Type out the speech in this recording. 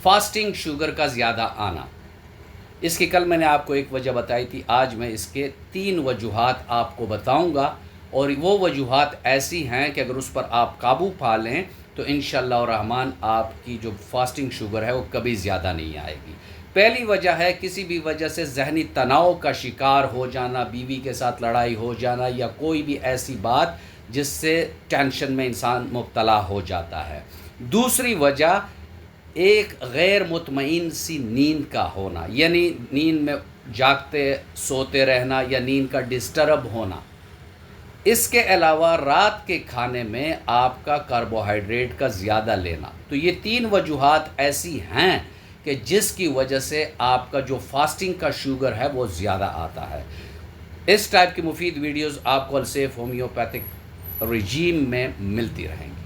Fasting sugar का ज़्यादा आना, इसकी कल मैंने आपको एक वजह बताई थी। आज मैं इसके 3 वजूहात आपको बताऊंगा और वो वजूहात ऐसी हैं कि अगर उस पर आप काबू पा लें तो इंशाअल्लाह रहमान आपकी जो फास्टिंग शुगर है वो कभी ज़्यादा नहीं आएगी। पहली वजह है किसी भी वजह से ज़हनी तनाव का शिकार हो जाना, बीवी के साथ लड़ाई हो जाना या कोई भी ऐसी बात जिससे टेंशन में इंसान मुब्तला हो जाता है। दूसरी वजह एक गैर मुतमईन सी नींद का होना, यानी नींद में जागते सोते रहना या नींद का डिस्टर्ब होना। इसके अलावा रात के खाने में आपका कार्बोहाइड्रेट का ज़्यादा लेना। तो ये 3 वजूहात ऐसी हैं कि जिसकी वजह से आपका जो फास्टिंग का शुगर है वो ज़्यादा आता है। इस टाइप की मुफीद वीडियोस आपको अलसेफ होम्योपैथिक रजीम में मिलती रहेंगी।